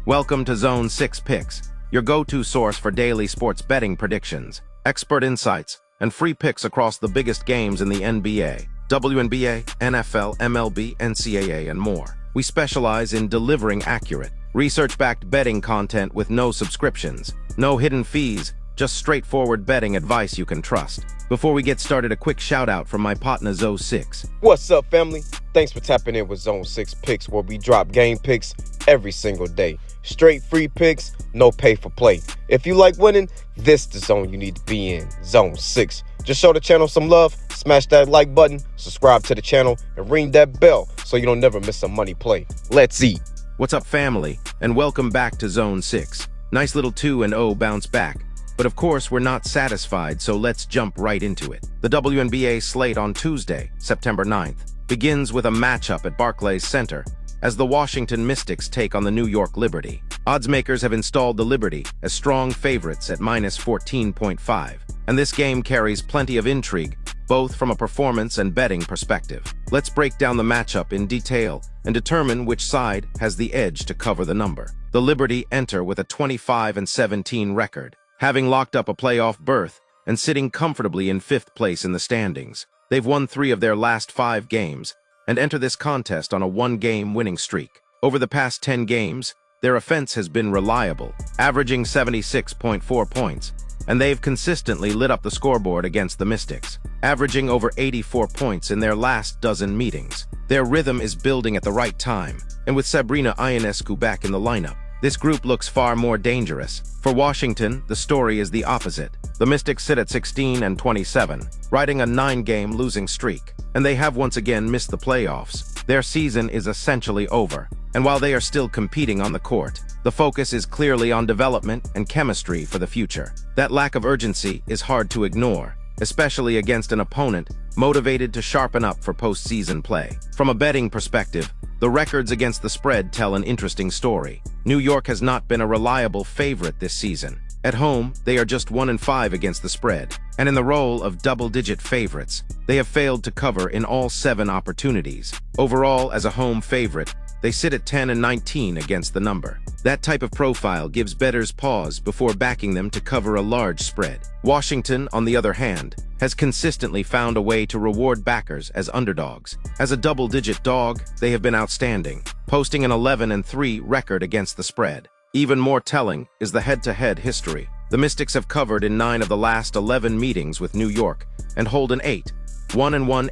Welcome to Zone 6 Picks, your go-to source for daily sports betting predictions, expert insights, and free picks across the biggest games in the NBA, WNBA, NFL, MLB, NCAA, and more. We specialize in delivering accurate, research-backed betting content with no subscriptions, no hidden fees, just straightforward betting advice you can trust. Before we get started, a quick shout-out from my partner Zone 6. What's up, family? Thanks for tapping in with Zone 6 Picks, where we drop game picks every single day. Straight free picks, no pay for play. If you like winning, this is the zone you need to be in, Zone 6. Just show the channel some love, smash that like button, subscribe to the channel, and ring that bell so you don't never miss a money play. Let's eat. What's up, family, and welcome back to Zone 6. Nice little 2-0 bounce back. But of course, we're not satisfied, so let's jump right into it. The WNBA slate on Tuesday, September 9th, begins with a matchup at Barclays Center as the Washington Mystics take on the New York Liberty. Oddsmakers have installed the Liberty as strong favorites at -14.5, and this game carries plenty of intrigue, both from a performance and betting perspective. Let's break down the matchup in detail and determine which side has the edge to cover the number. The Liberty enter with a 25-17 record, having locked up a playoff berth and sitting comfortably in 5th place in the standings. They've won 3 of their last 5 games and enter this contest on a 1-game winning streak. Over the past 10 games, their offense has been reliable, averaging 76.4 points, and they've consistently lit up the scoreboard against the Mystics, averaging over 84 points in their last dozen meetings. Their rhythm is building at the right time, and with Sabrina Ionescu back in the lineup, this group looks far more dangerous. For Washington, the story is the opposite. The Mystics sit at 16-27, riding a 9-game losing streak, and they have once again missed the playoffs. Their season is essentially over, and while they are still competing on the court, the focus is clearly on development and chemistry for the future. That lack of urgency is hard to ignore, especially against an opponent motivated to sharpen up for postseason play. From a betting perspective, the records against the spread tell an interesting story. New York has not been a reliable favorite this season. At home, they are just 1-5 against the spread, and in the role of double-digit favorites, they have failed to cover in all 7 opportunities. Overall, as a home favorite, they sit at 10-19 against the number. That type of profile gives bettors pause before backing them to cover a large spread. Washington, on the other hand, has consistently found a way to reward backers as underdogs. As a double-digit dog, they have been outstanding, posting an 11-3 record against the spread. Even more telling is the head-to-head history. The Mystics have covered in 9 of the last 11 meetings with New York and hold an 8-1-1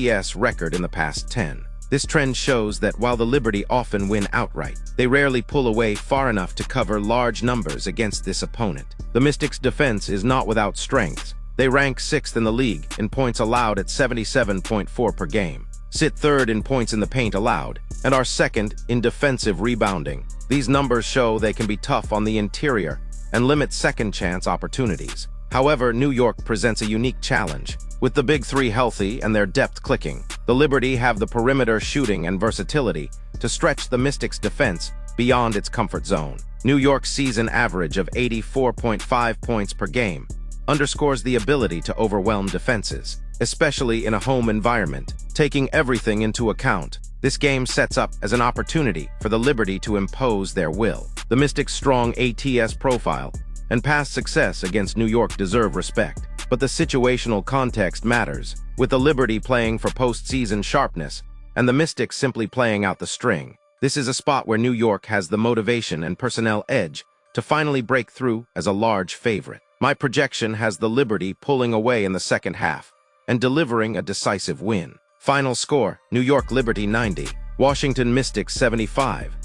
ATS record in the past 10. This trend shows that while the Liberty often win outright, they rarely pull away far enough to cover large numbers against this opponent. The Mystics' defense is not without strengths. They rank 6th in the league in points allowed at 77.4 per game, sit 3rd in points in the paint allowed, and are 2nd in defensive rebounding. These numbers show they can be tough on the interior and limit second-chance opportunities. However, New York presents a unique challenge. With the big 3 healthy and their depth clicking, the Liberty have the perimeter shooting and versatility to stretch the Mystics' defense beyond its comfort zone. New York's season average of 84.5 points per game underscores the ability to overwhelm defenses, especially in a home environment. Taking everything into account, this game sets up as an opportunity for the Liberty to impose their will. The Mystics' strong ATS profile and past success against New York deserve respect, but the situational context matters, with the Liberty playing for postseason sharpness and the Mystics simply playing out the string. This is a spot where New York has the motivation and personnel edge to finally break through as a large favorite. My projection has the Liberty pulling away in the second half and delivering a decisive win. Final score, New York Liberty 90, Washington Mystics 75.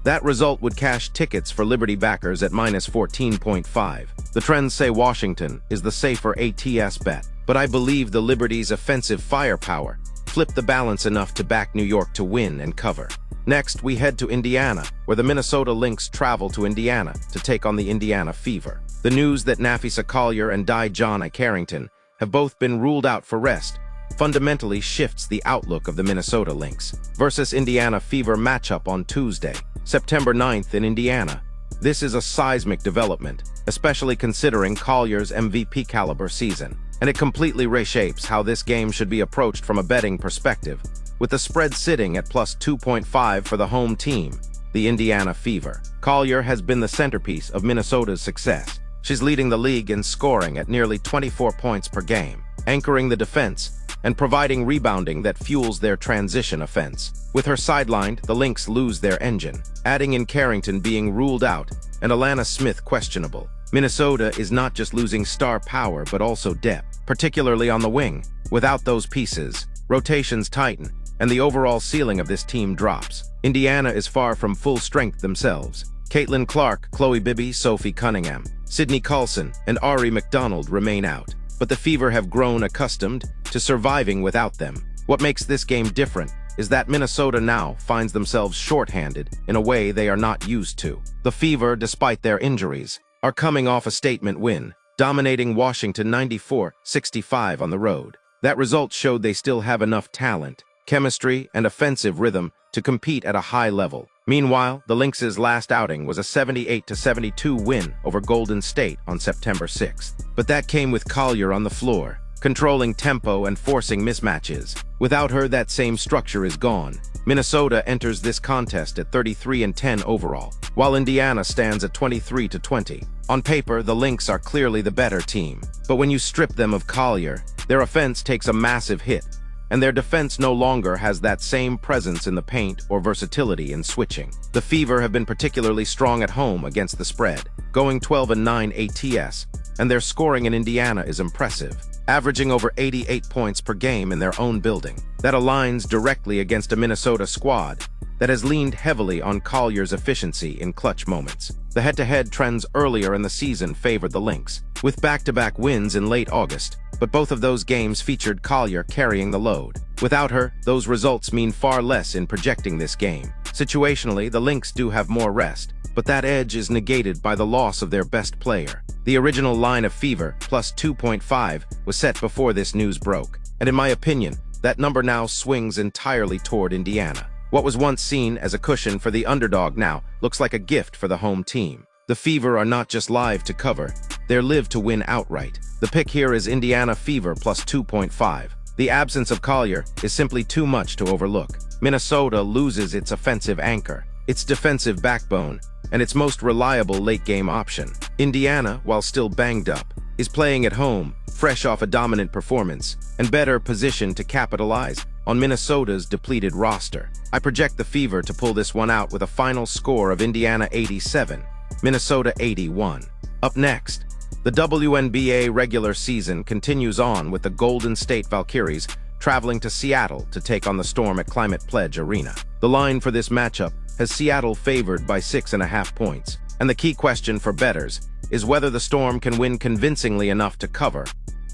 That result would cash tickets for Liberty backers at -14.5. The trends say Washington is the safer ATS bet, but I believe the Liberty's offensive firepower flipped the balance enough to back New York to win and cover. Next, we head to Indiana, where the Minnesota Lynx travel to Indiana to take on the Indiana Fever. The news that Nafisa Collier and Dijon Carrington have both been ruled out for rest fundamentally shifts the outlook of the Minnesota Lynx versus Indiana Fever matchup on Tuesday, September 9th in Indiana. This is a seismic development, especially considering Collier's MVP caliber season, and it completely reshapes how this game should be approached from a betting perspective. With the spread sitting at +2.5 for the home team, the Indiana Fever. Collier has been the centerpiece of Minnesota's success. She's leading the league in scoring at nearly 24 points per game, anchoring the defense, and providing rebounding that fuels their transition offense. With her sidelined, the Lynx lose their engine, adding in Carrington being ruled out and Alana Smith questionable. Minnesota is not just losing star power but also depth, particularly on the wing. Without those pieces, rotations tighten, and the overall ceiling of this team drops. Indiana is far from full strength themselves. Caitlin Clark, Chloe Bibby, Sophie Cunningham, Sydney Carlson, and Ari McDonald remain out, but the Fever have grown accustomed to surviving without them. What makes this game different is that Minnesota now finds themselves shorthanded in a way they are not used to. The Fever, despite their injuries, are coming off a statement win, dominating Washington 94-65 on the road. That result showed they still have enough talent, chemistry, and offensive rhythm to compete at a high level. Meanwhile, the Lynx's last outing was a 78-72 win over Golden State on September 6th. But that came with Collier on the floor, controlling tempo and forcing mismatches. Without her, that same structure is gone. Minnesota enters this contest at 33-10 overall, while Indiana stands at 23-20. On paper, the Lynx are clearly the better team, but when you strip them of Collier, their offense takes a massive hit, and their defense no longer has that same presence in the paint or versatility in switching. The Fever have been particularly strong at home against the spread, going 12-9 ATS, and their scoring in Indiana is impressive, averaging over 88 points per game in their own building. That aligns directly against a Minnesota squad that has leaned heavily on Collier's efficiency in clutch moments. The head-to-head trends earlier in the season favored the Lynx, with back-to-back wins in late August, but both of those games featured Collier carrying the load. Without her, those results mean far less in projecting this game. Situationally, the Lynx do have more rest, but that edge is negated by the loss of their best player. The original line of Fever, plus 2.5, was set before this news broke, and in my opinion, that number now swings entirely toward Indiana. What was once seen as a cushion for the underdog now looks like a gift for the home team. The Fever are not just live to cover, they're live to win outright. The pick here is Indiana Fever plus 2.5. The absence of Collier is simply too much to overlook. Minnesota loses its offensive anchor, its defensive backbone, and its most reliable late-game option. Indiana, while still banged up, is playing at home, fresh off a dominant performance, and better positioned to capitalize on Minnesota's depleted roster. I project the Fever to pull this one out with a final score of Indiana 87, Minnesota 81. Up next, the WNBA regular season continues on with the Golden State Valkyries traveling to Seattle to take on the Storm at Climate Pledge Arena. The line for this matchup has Seattle favored by 6.5 points, and the key question for bettors is whether the Storm can win convincingly enough to cover,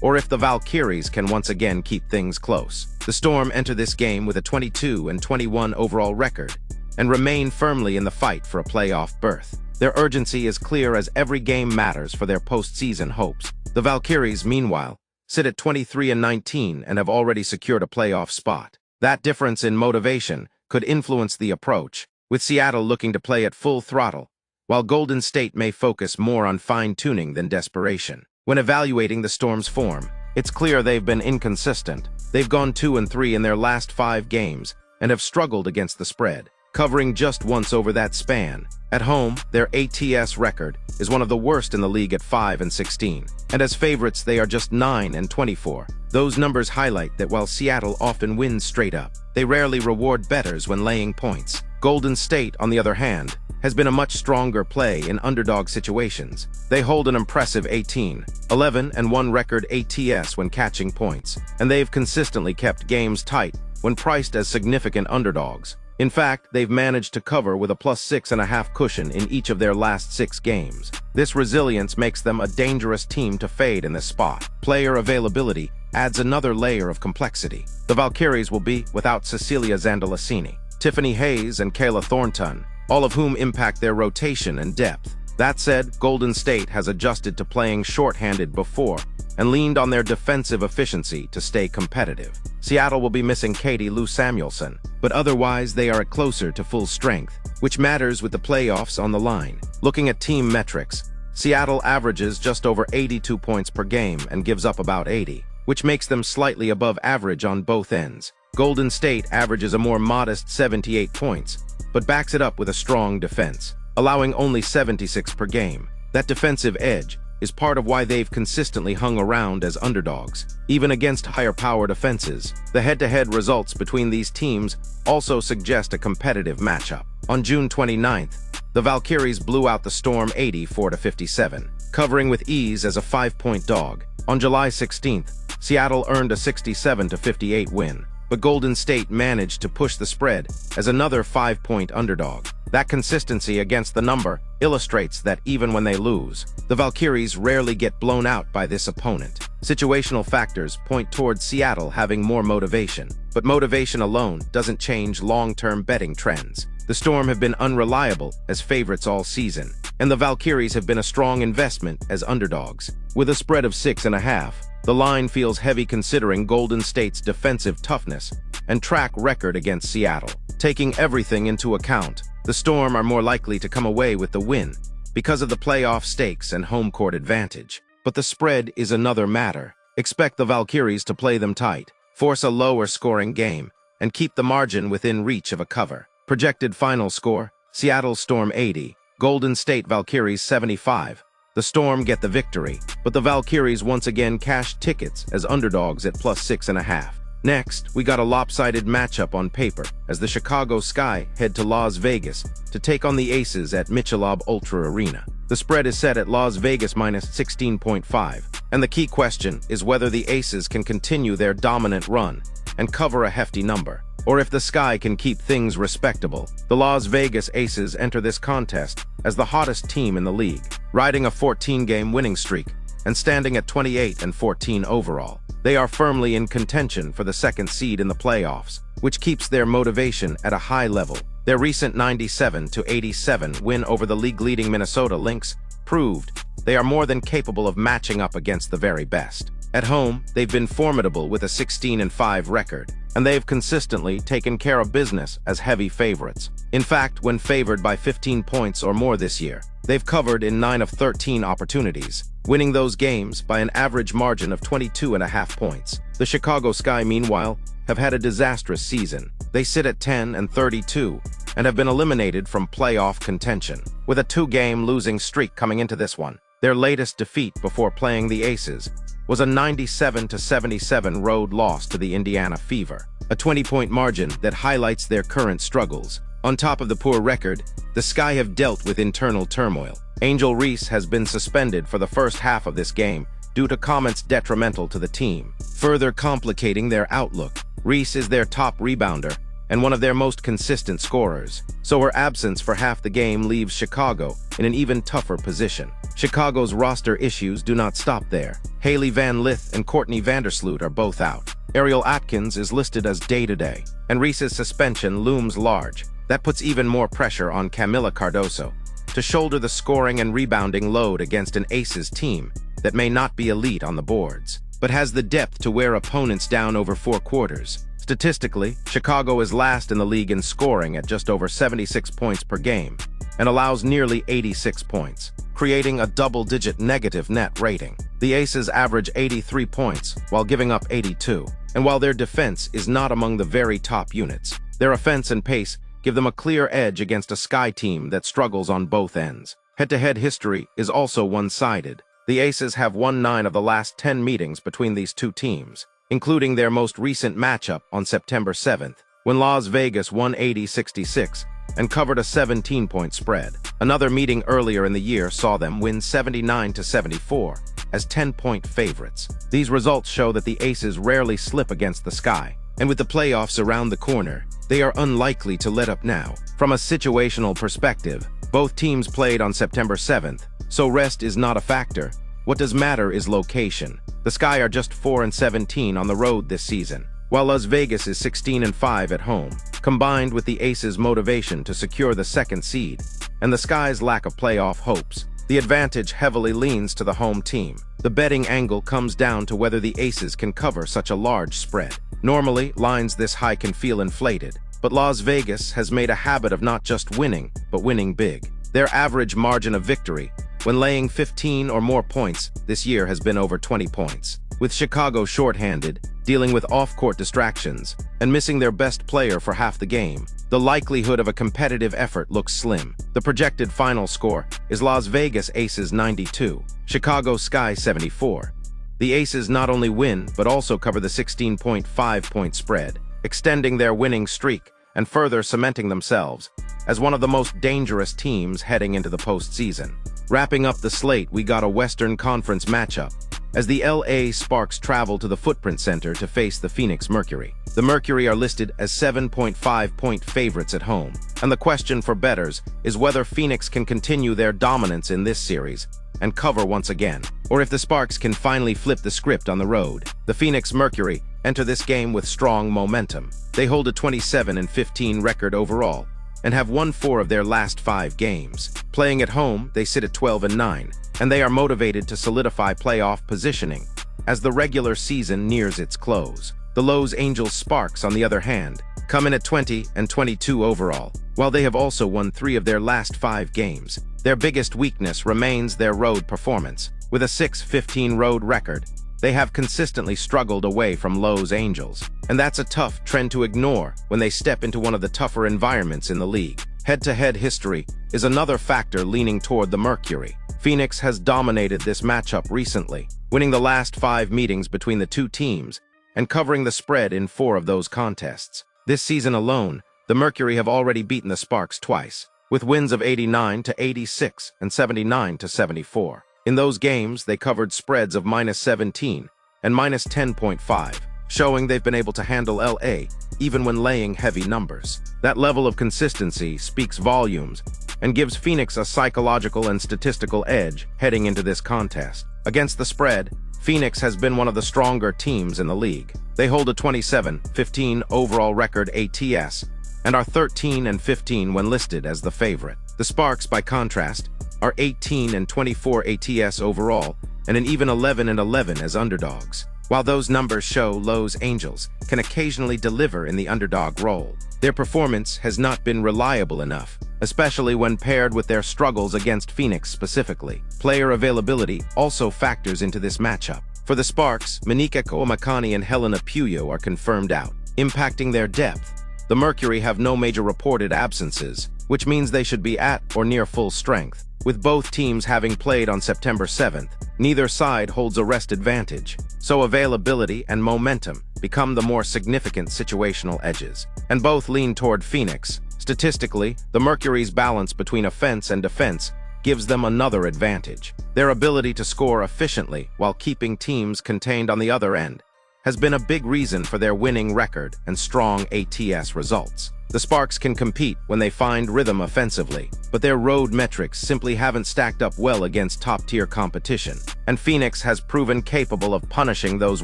or if the Valkyries can once again keep things close. The Storm enter this game with a 22-21 overall record and remain firmly in the fight for a playoff berth. Their urgency is clear as every game matters for their postseason hopes. The Valkyries, meanwhile, sit at 23-19 and have already secured a playoff spot. That difference in motivation could influence the approach, with Seattle looking to play at full throttle, while Golden State may focus more on fine-tuning than desperation. When evaluating the Storm's form, it's clear they've been inconsistent. They've gone 2-3 in their last 5 games and have struggled against the spread, covering just once over that span. At home, their ATS record is one of the worst in the league at 5-16, and as favorites they are just 9-24. Those numbers highlight that while Seattle often wins straight up, they rarely reward bettors when laying points. Golden State, on the other hand, has been a much stronger play in underdog situations. They hold an impressive 18-11-1 record ATS when catching points, and they've consistently kept games tight when priced as significant underdogs. In fact, they've managed to cover with a plus 6.5 cushion in each of their last 6 games. This resilience makes them a dangerous team to fade in this spot. Player availability adds another layer of complexity. The Valkyries will be without Cecilia Zandalasini, Tiffany Hayes, and Kayla Thornton, all of whom impact their rotation and depth. That said, Golden State has adjusted to playing shorthanded before and leaned on their defensive efficiency to stay competitive. Seattle will be missing Katie Lou Samuelson, but otherwise they are closer to full strength, which matters with the playoffs on the line. Looking at team metrics, Seattle averages just over 82 points per game and gives up about 80, which makes them slightly above average on both ends. Golden State averages a more modest 78 points, but backs it up with a strong defense, allowing only 76 per game. That defensive edge is part of why they've consistently hung around as underdogs. Even against higher-powered offenses, the head-to-head results between these teams also suggest a competitive matchup. On June 29th, the Valkyries blew out the Storm 84-57, covering with ease as a 5-point dog. On July 16th, Seattle earned a 67-58 win, but Golden State managed to push the spread as another 5-point underdog. That consistency against the number illustrates that even when they lose, the Valkyries rarely get blown out by this opponent. Situational factors point towards Seattle having more motivation, but motivation alone doesn't change long-term betting trends. The Storm have been unreliable as favorites all season, and the Valkyries have been a strong investment as underdogs. With a spread of 6.5, the line feels heavy considering Golden State's defensive toughness and track record against Seattle. Taking everything into account, the Storm are more likely to come away with the win because of the playoff stakes and home court advantage. But the spread is another matter. Expect the Valkyries to play them tight, force a lower-scoring game, and keep the margin within reach of a cover. Projected final score: Seattle Storm 80, Golden State Valkyries 75. The Storm get the victory, but the Valkyries once again cash tickets as underdogs at plus 6.5. Next, we got a lopsided matchup on paper as the Chicago Sky head to Las Vegas to take on the Aces at Michelob Ultra Arena. The spread is set at Las Vegas minus 16.5, and the key question is whether the Aces can continue their dominant run and cover a hefty number, or if the Sky can keep things respectable. The Las Vegas Aces enter this contest as the hottest team in the league, riding a 14-game winning streak and standing at 28-14 overall. They are firmly in contention for the second seed in the playoffs, which keeps their motivation at a high level. Their recent 97-87 win over the league-leading Minnesota Lynx proved they are more than capable of matching up against the very best. At home, they've been formidable with a 16-5 record, and they've consistently taken care of business as heavy favorites. In fact, when favored by 15 points or more this year, they've covered in 9 of 13 opportunities, winning those games by an average margin of 22.5 points. The Chicago Sky, meanwhile, have had a disastrous season. They sit at 10-32 and have been eliminated from playoff contention, with a 2-game losing streak coming into this one. Their latest defeat before playing the Aces was a 97-77 road loss to the Indiana Fever, a 20-point margin that highlights their current struggles. On top of the poor record, the Sky have dealt with internal turmoil. Angel Reese has been suspended for the first half of this game due to comments detrimental to the team, further complicating their outlook. Reese is their top rebounder and one of their most consistent scorers, so her absence for half the game leaves Chicago in an even tougher position. Chicago's roster issues do not stop there. Haley Van Lith and Courtney Vandersloot are both out. Ariel Atkins is listed as day-to-day, and Reese's suspension looms large. That puts even more pressure on Camila Cardoso to shoulder the scoring and rebounding load against an Aces team that may not be elite on the boards, but has the depth to wear opponents down over 4 quarters. Statistically, Chicago is last in the league in scoring at just over 76 points per game and allows nearly 86 points, creating a double-digit negative net rating. The Aces average 83 points while giving up 82, and while their defense is not among the very top units, their offense and pace give them a clear edge against a Sky team that struggles on both ends. Head-to-head history is also one-sided. The Aces have won 9 of the last 10 meetings between these two teams, including their most recent matchup on September 7th, when Las Vegas won 80-66 and covered a 17-point spread. Another meeting earlier in the year saw them win 79-74 as 10-point favorites. These results show that the Aces rarely slip against the Sky, and with the playoffs around the corner, they are unlikely to let up now. From a situational perspective, both teams played on September 7th, so rest is not a factor. What does matter is location. The Sky are just 4-17 on the road this season, while Las Vegas is 16-5 at home. Combined with the Aces' motivation to secure the second seed and the Sky's lack of playoff hopes, the advantage heavily leans to the home team. The betting angle comes down to whether the Aces can cover such a large spread. Normally, lines this high can feel inflated, but Las Vegas has made a habit of not just winning, but winning big. Their average margin of victory when laying 15 or more points this year has been over 20 points. With Chicago shorthanded, dealing with off-court distractions, and missing their best player for half the game, the likelihood of a competitive effort looks slim. The projected final score is Las Vegas Aces 92, Chicago Sky 74. The Aces not only win, but also cover the 16.5-point spread, extending their winning streak and further cementing themselves as one of the most dangerous teams heading into the postseason. Wrapping up the slate, we got a Western Conference matchup as the LA Sparks travel to the Footprint Center to face the Phoenix Mercury. The Mercury are listed as 7.5-point favorites at home, and the question for bettors is whether Phoenix can continue their dominance in this series and cover once again, or if the Sparks can finally flip the script on the road. The Phoenix Mercury enter this game with strong momentum. They hold a 27-15 record overall and have won 4 of their last 5 games. Playing at home, they sit at 12-9, and they are motivated to solidify playoff positioning as the regular season nears its close. The Los Angeles Sparks, on the other hand, come in at 20-22 overall. While they have also won 3 of their last 5 games, their biggest weakness remains their road performance. With a 6-15 road record, they have consistently struggled away from Los Angeles, and that's a tough trend to ignore when they step into one of the tougher environments in the league. Head-to-head history is another factor leaning toward the Mercury. Phoenix has dominated this matchup recently, winning the last 5 meetings between the two teams and covering the spread in 4 of those contests. This season alone, the Mercury have already beaten the Sparks twice, with wins of 89-86 and 79-74. In those games, they covered spreads of -17 and -10.5, showing they've been able to handle LA even when laying heavy numbers. That level of consistency speaks volumes and gives Phoenix a psychological and statistical edge heading into this contest. Against the spread, Phoenix has been one of the stronger teams in the league. They hold a 27-15 overall record ATS and are 13-15 when listed as the favorite. The Sparks, by contrast, are 18-24 ATS overall and an even 11-11 as underdogs. While those numbers show Los Angeles can occasionally deliver in the underdog role, their performance has not been reliable enough, especially when paired with their struggles against Phoenix specifically. Player availability also factors into this matchup. For the Sparks, Monica Koumakani and Helena Puyo are confirmed out, impacting their depth. The Mercury have no major reported absences, which means they should be at or near full strength. With both teams having played on September 7th, neither side holds a rest advantage, so availability and momentum become the more significant situational edges. And both lean toward Phoenix. Statistically, the Mercury's balance between offense and defense gives them another advantage. Their ability to score efficiently while keeping teams contained on the other end has been a big reason for their winning record and strong ATS results. The Sparks can compete when they find rhythm offensively, but their road metrics simply haven't stacked up well against top-tier competition, and Phoenix has proven capable of punishing those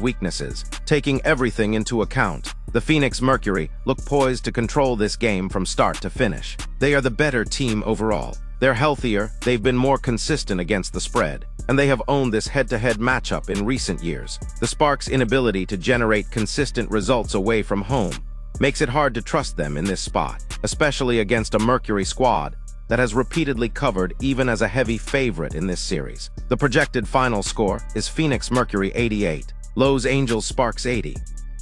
weaknesses. Taking everything into account, the Phoenix Mercury look poised to control this game from start to finish. They are the better team overall. They're healthier, they've been more consistent against the spread, and they have owned this head-to-head matchup in recent years. The Sparks' inability to generate consistent results away from home makes it hard to trust them in this spot, especially against a Mercury squad that has repeatedly covered even as a heavy favorite in this series. The projected final score is Phoenix Mercury 88, Los Angeles Sparks 80.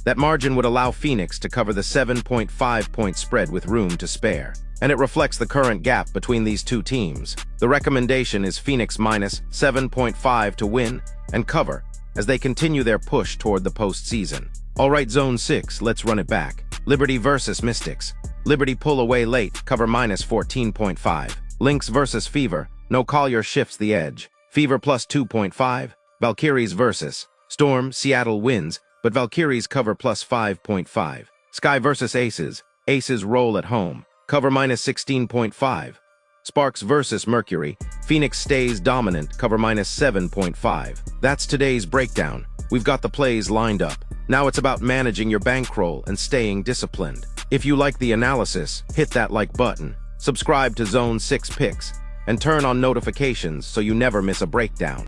That margin would allow Phoenix to cover the 7.5-point spread with room to spare, and it reflects the current gap between these two teams. The recommendation is Phoenix minus 7.5 to win and cover as they continue their push toward the postseason. All right, Zone 6, let's run it back. Liberty versus Mystics. Liberty pull away late, cover minus 14.5. Lynx versus Fever, no Collier shifts the edge. Fever plus 2.5. Valkyries versus Storm, Seattle wins, but Valkyries cover plus 5.5. Sky versus Aces. Aces roll at home, cover minus 16.5. Sparks versus Mercury. Phoenix stays dominant, cover minus 7.5. That's today's breakdown. We've got the plays lined up. Now it's about managing your bankroll and staying disciplined. If you like the analysis, hit that like button, subscribe to Zone 6 Picks, and turn on notifications so you never miss a breakdown.